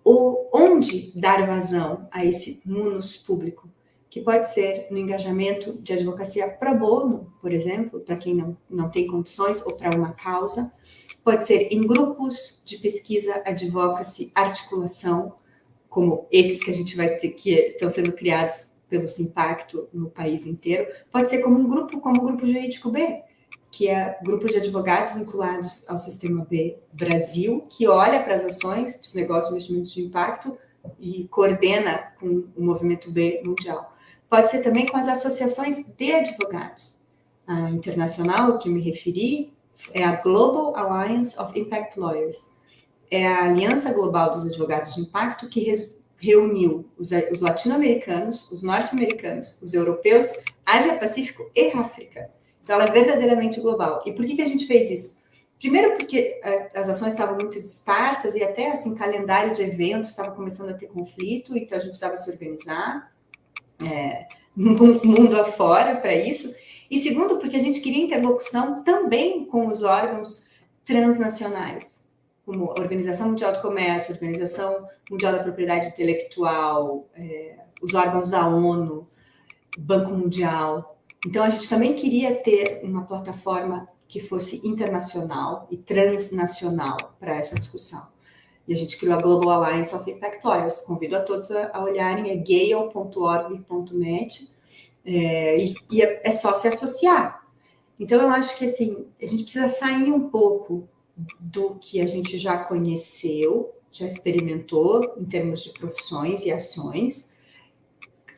onde dar vazão a esse munus público. que pode ser no engajamento de advocacia pro bono, por exemplo, para quem não tem condições ou para uma causa. Pode ser em grupos de pesquisa, advocacy, articulação, como esses que a gente vai ter, que estão sendo criados pelo Simpacto no país inteiro. Pode ser como o Grupo Jurídico B, que é grupo de advogados vinculados ao Sistema B Brasil, que olha para as ações dos negócios e investimentos de impacto e coordena com o Movimento B mundial. Pode ser também com as associações de advogados. A internacional, que me referi, é a Global Alliance of Impact Lawyers. É a Aliança Global dos Advogados de Impacto que reuniu os latino-americanos, os norte-americanos, os europeus, Ásia-Pacífico e África. Então, ela é verdadeiramente global. E por que a gente fez isso? Primeiro, porque as ações estavam muito esparsas e até, assim, calendário de eventos estava começando a ter conflito, então a gente precisava se organizar mundo afora para isso. E segundo, porque a gente queria interlocução também com os órgãos transnacionais, como a Organização Mundial do Comércio, a Organização Mundial da Propriedade Intelectual, os órgãos da ONU, Banco Mundial. Então, a gente também queria ter uma plataforma que fosse internacional e transnacional para essa discussão. E a gente criou a Global Alliance of Impact Lawyers. Convido a todos a olharem, é gale.org.net, e é só se associar. Então, eu acho que assim, a gente precisa sair um pouco do que a gente já conheceu, já experimentou em termos de profissões e ações,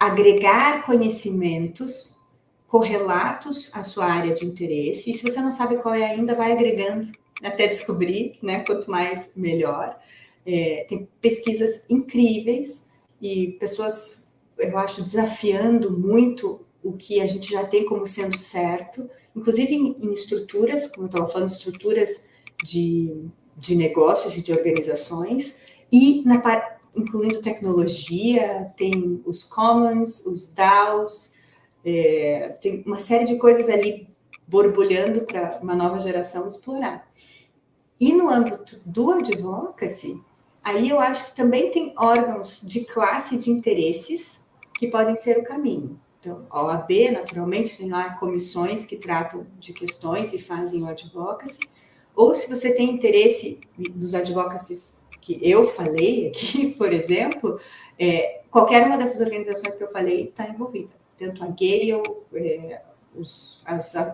agregar conhecimentos correlatos à sua área de interesse, e se você não sabe qual é ainda, vai agregando até descobrir, né? Quanto mais, melhor. Tem pesquisas incríveis e pessoas, eu acho, desafiando muito o que a gente já tem como sendo certo, inclusive em estruturas, como eu estava falando, estruturas de negócios e de organizações, e incluindo tecnologia, tem os commons, os DAOs, tem uma série de coisas ali borbulhando para uma nova geração explorar. E no âmbito do advocacy, aí eu acho que também tem órgãos de classe de interesses que podem ser o caminho. Então, a OAB, naturalmente, tem lá comissões que tratam de questões e fazem o advocacy. Ou se você tem interesse nos advocacies que eu falei aqui, por exemplo, qualquer uma dessas organizações que eu falei está envolvida. Tanto a Gale,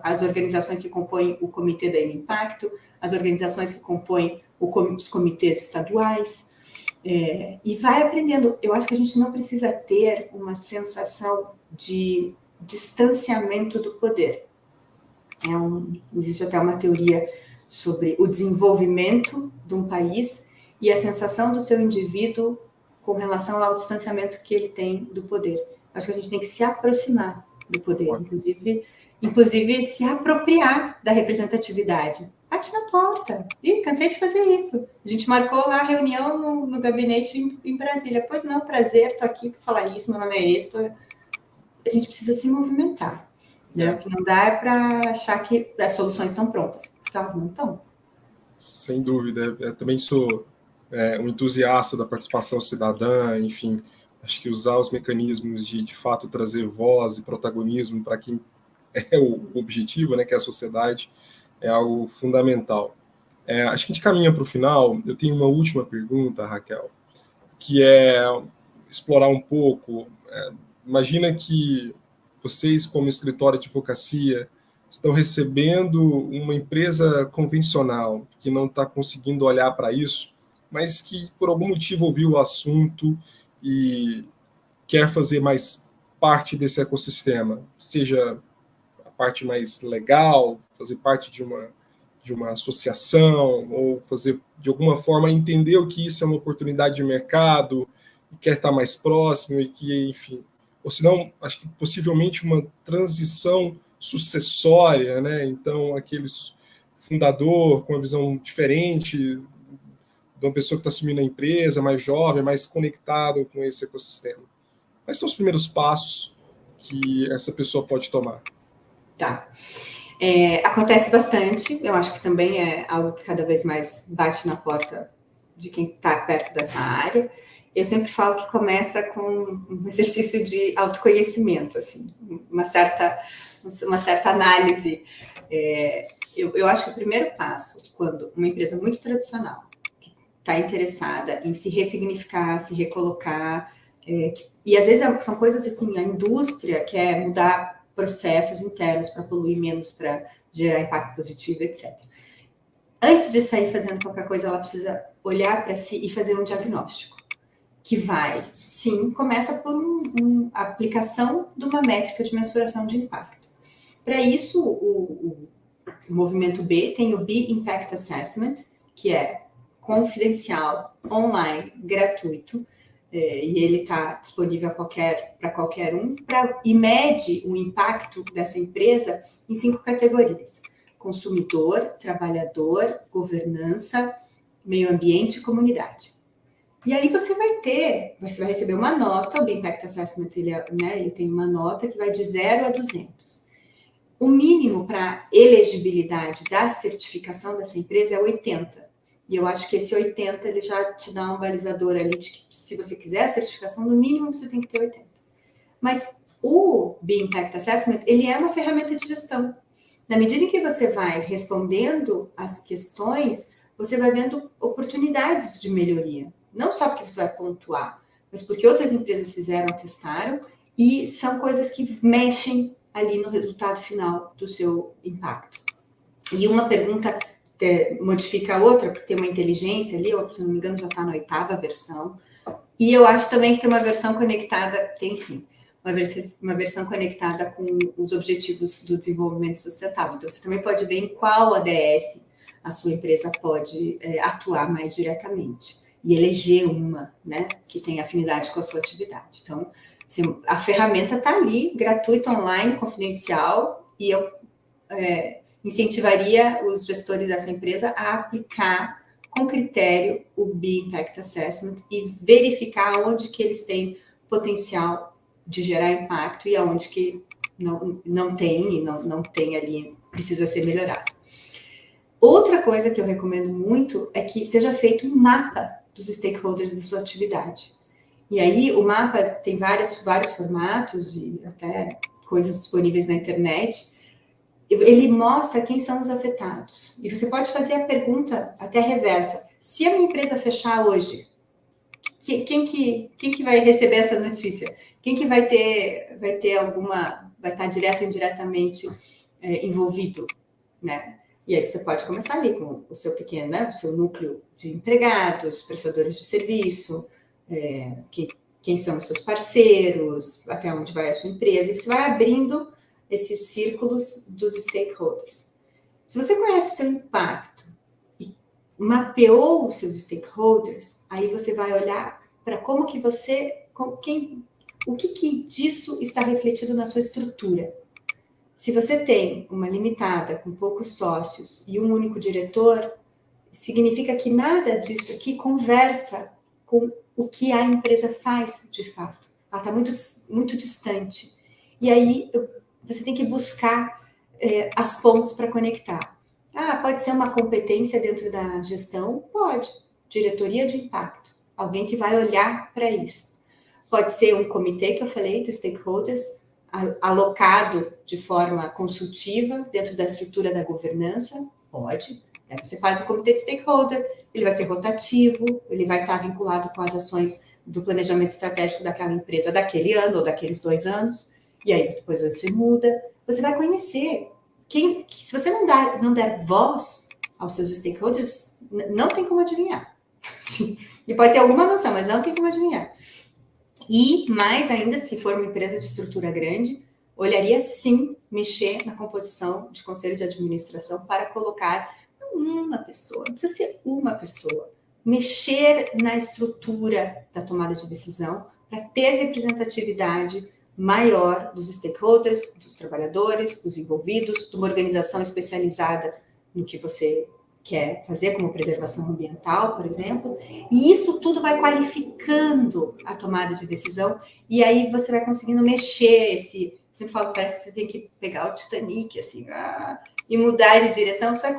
as organizações que compõem o Comitê da Impacto, as organizações que compõem os comitês estaduais, e vai aprendendo. Eu acho que a gente não precisa ter uma sensação de distanciamento do poder. Existe até uma teoria sobre o desenvolvimento de um país e a sensação do seu indivíduo com relação ao distanciamento que ele tem do poder. Acho que a gente tem que se aproximar do poder, inclusive se apropriar da representatividade. Bate na porta. Ih, cansei de fazer isso. A gente marcou lá a reunião no gabinete em Brasília. Pois não, prazer, estou aqui para falar isso, meu nome é esse. A gente precisa se movimentar. Né? O que não dá é para achar que as soluções estão prontas, porque elas não estão. Sem dúvida. Eu também sou um entusiasta da participação cidadã, enfim, acho que usar os mecanismos de fato trazer voz e protagonismo para quem é o objetivo, né, que é a sociedade, é algo fundamental. Acho que a gente caminha para o final. Eu tenho uma última pergunta, Raquel, que é explorar um pouco. Imagina que vocês, como escritório de advocacia, estão recebendo uma empresa convencional que não está conseguindo olhar para isso, mas que por algum motivo ouviu o assunto e quer fazer mais parte desse ecossistema, seja a parte mais legal, fazer parte de uma associação, ou fazer, de alguma forma, entender o que isso é uma oportunidade de mercado, e quer estar mais próximo, e que, enfim, ou senão, acho que possivelmente uma transição sucessória, né? Então, aquele fundador com uma visão diferente de uma pessoa que está assumindo a empresa, mais jovem, mais conectado com esse ecossistema. Quais são os primeiros passos que essa pessoa pode tomar? Tá. Acontece bastante, eu acho que também é algo que cada vez mais bate na porta de quem está perto dessa área. eu sempre falo que começa com um exercício de autoconhecimento, assim, uma certa análise. Eu acho que o primeiro passo, quando uma empresa muito tradicional que está interessada em se ressignificar, se recolocar, e às vezes são coisas assim, a indústria quer mudar processos internos para poluir menos, para gerar impacto positivo, etc. Antes de sair fazendo qualquer coisa, ela precisa olhar para si e fazer um diagnóstico, que vai, sim, começa por a aplicação de uma métrica de mensuração de impacto. Para isso, o movimento B tem o B Impact Assessment, que é confidencial, online, gratuito, e ele está disponível para qualquer um, e mede o impacto dessa empresa em 5 categorias: consumidor, trabalhador, governança, meio ambiente e comunidade. E aí você vai receber uma nota, o Impact Assessment, ele tem uma nota que vai de 0 a 200. O mínimo para elegibilidade da certificação dessa empresa é 80. E eu acho que esse 80, ele já te dá um balizador ali de que, se você quiser a certificação, no mínimo você tem que ter 80. Mas o B Impact Assessment, ele é uma ferramenta de gestão. Na medida em que você vai respondendo as questões, você vai vendo oportunidades de melhoria. Não só porque você vai pontuar, mas porque outras empresas fizeram, testaram, e são coisas que mexem ali no resultado final do seu impacto. E uma pergunta modifica a outra, porque tem uma inteligência ali, se não me engano já está na 8ª versão. E eu acho também que tem uma versão conectada, tem sim, uma versão conectada com os objetivos do desenvolvimento sustentável. Então, você também pode ver em qual ADS a sua empresa pode atuar mais diretamente e eleger uma, né, que tem afinidade com a sua atividade. Então, assim, a ferramenta está ali, gratuita, online, confidencial, e eu incentivaria os gestores dessa empresa a aplicar com critério o B Impact Assessment e verificar onde que eles têm potencial de gerar impacto e aonde que não tem, e não tem ali, precisa ser melhorado. Outra coisa que eu recomendo muito é que seja feito um mapa dos stakeholders da sua atividade. E aí o mapa tem vários formatos e até coisas disponíveis na internet. Ele mostra quem são os afetados. E você pode fazer a pergunta até reversa. Se a minha empresa fechar hoje, quem que vai receber essa notícia? Quem que vai estar direto ou indiretamente envolvido, né? E aí você pode começar ali com o seu pequeno, né? O seu núcleo de empregados, prestadores de serviço, quem são os seus parceiros, até onde vai a sua empresa, e você vai abrindo esses círculos dos stakeholders. Se você conhece o seu impacto e mapeou os seus stakeholders, aí você vai olhar para como que o que disso está refletido na sua estrutura. Se você tem uma limitada com poucos sócios e um único diretor, significa que nada disso aqui conversa com o que a empresa faz de fato. Ela está muito, muito distante. E aí você tem que buscar as pontes para conectar. Pode ser uma competência dentro da gestão? Pode. Diretoria de impacto. Alguém que vai olhar para isso. Pode ser um comitê, que eu falei, dos stakeholders, alocado de forma consultiva dentro da estrutura da governança? Pode. Aí você faz um comitê de stakeholder, ele vai ser rotativo, ele vai estar vinculado com as ações do planejamento estratégico daquela empresa daquele ano ou daqueles 2 anos. E aí depois você muda, você vai conhecer se você não der voz aos seus stakeholders, não tem como adivinhar. E pode ter alguma noção, mas não tem como adivinhar. E mais ainda, se for uma empresa de estrutura grande, olharia sim mexer na composição de conselho de administração para colocar uma pessoa, não precisa ser uma pessoa, mexer na estrutura da tomada de decisão para ter representatividade maior dos stakeholders, dos trabalhadores, dos envolvidos, de uma organização especializada no que você quer fazer, como preservação ambiental, por exemplo, e isso tudo vai qualificando a tomada de decisão, e aí você vai conseguindo mexer sempre falo que parece que você tem que pegar o Titanic, assim, e mudar de direção, você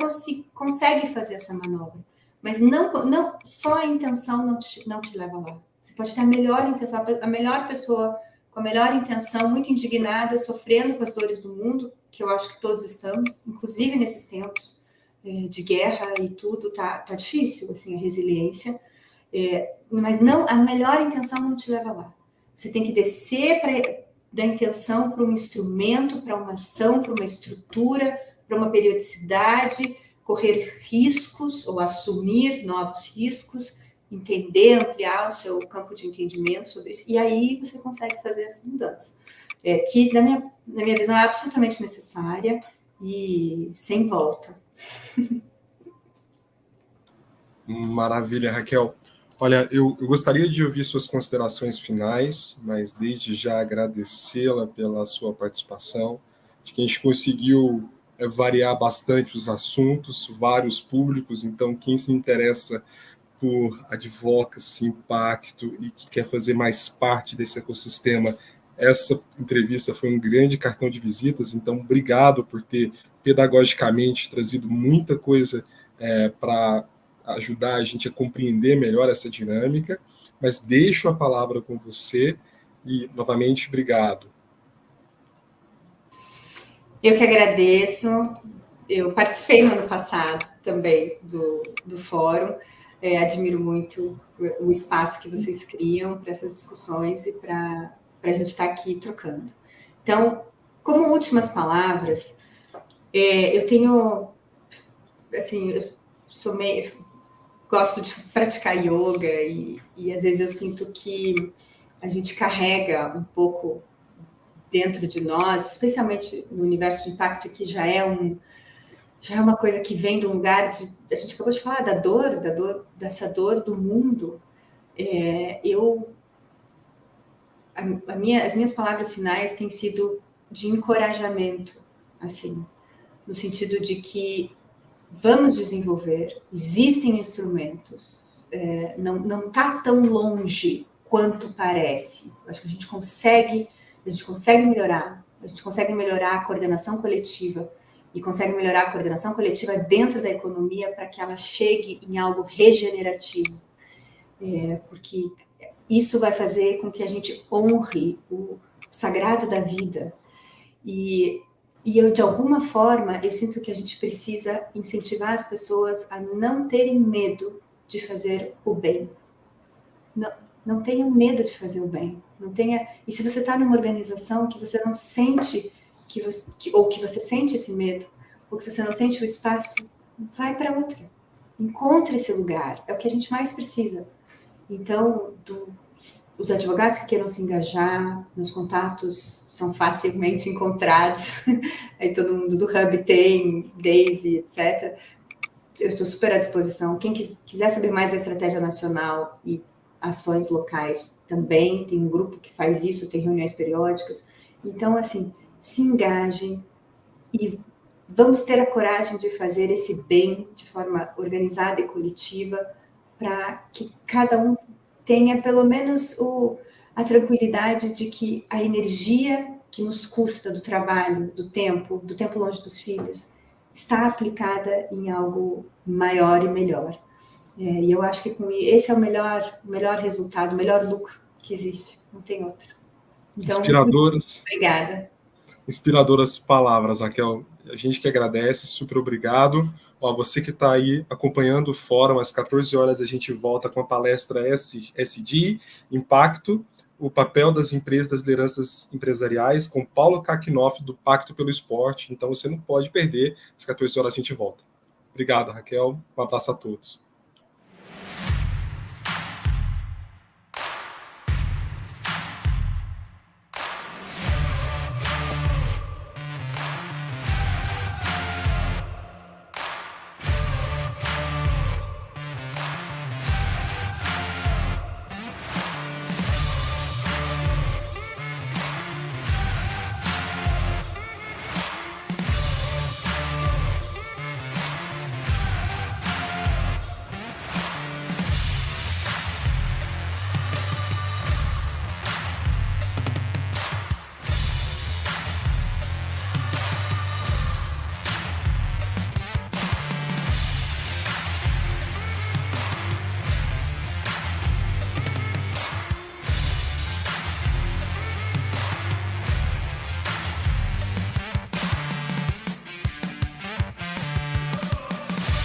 consegue fazer essa manobra, mas não só a intenção não te leva lá. Você pode ter a melhor intenção, a melhor pessoa com a melhor intenção, muito indignada, sofrendo com as dores do mundo, que eu acho que todos estamos, inclusive nesses tempos de guerra e tudo, tá difícil, assim, a resiliência. Mas não, a melhor intenção não te leva lá. Você tem que descer da intenção para um instrumento, para uma ação, para uma estrutura, para uma periodicidade, correr riscos ou assumir novos riscos, entender, ampliar o seu campo de entendimento sobre isso, e aí você consegue fazer essa mudança, que na minha visão é absolutamente necessária e sem volta. Maravilha, Raquel. Olha, eu gostaria de ouvir suas considerações finais, mas desde já agradecê-la pela sua participação. Acho que a gente conseguiu variar bastante os assuntos, vários públicos, então quem se interessa por advocacy, impacto e que quer fazer mais parte desse ecossistema, essa entrevista foi um grande cartão de visitas, então obrigado por ter pedagogicamente trazido muita coisa para ajudar a gente a compreender melhor essa dinâmica, mas deixo a palavra com você e, novamente, obrigado. Eu que agradeço. Eu participei no ano passado também do fórum. Admiro muito o espaço que vocês criam para essas discussões e para a gente estar aqui trocando. Então, como últimas palavras, eu tenho, assim, gosto de praticar yoga e às vezes eu sinto que a gente carrega um pouco dentro de nós, especialmente no universo de impacto, que já é uma coisa que vem de um lugar de... A gente acabou de falar dessa dor do mundo. As minhas palavras finais têm sido de encorajamento, assim, no sentido de que vamos desenvolver, existem instrumentos, não está tão longe quanto parece. Acho que a gente consegue melhorar, a coordenação coletiva e consegue melhorar a coordenação coletiva dentro da economia para que ela chegue em algo regenerativo, porque isso vai fazer com que a gente honre o sagrado da vida. E eu, de alguma forma, eu sinto que a gente precisa incentivar as pessoas a não terem medo de fazer o bem. Não tenham medo de fazer o bem. E se você está numa organização que você não sente, ou que você sente esse medo, ou que você não sente o espaço, vai para outra. Encontre esse lugar. É o que a gente mais precisa. Então, os advogados que queiram se engajar, meus contatos são facilmente encontrados. Aí todo mundo do Hub tem, Daisy, etc. Eu estou super à disposição. Quem quiser saber mais da estratégia nacional e ações locais também, tem um grupo que faz isso, tem reuniões periódicas. Então, assim, se engajem e vamos ter a coragem de fazer esse bem de forma organizada e coletiva para que cada um tenha pelo menos a tranquilidade de que a energia que nos custa do trabalho, do tempo longe dos filhos, está aplicada em algo maior e melhor. E eu acho que esse é o melhor resultado, o melhor lucro que existe, não tem outro. Então, inspiradoras. Obrigada. Inspiradoras palavras, Raquel. A gente que agradece, super obrigado. Você que está aí acompanhando o fórum, às 14 horas a gente volta com a palestra SD, Impacto, o papel das empresas, das lideranças empresariais, com Paulo Kakinoff, do Pacto pelo Esporte. Então você não pode perder, às 14 horas a gente volta. Obrigado, Raquel. Um abraço a todos.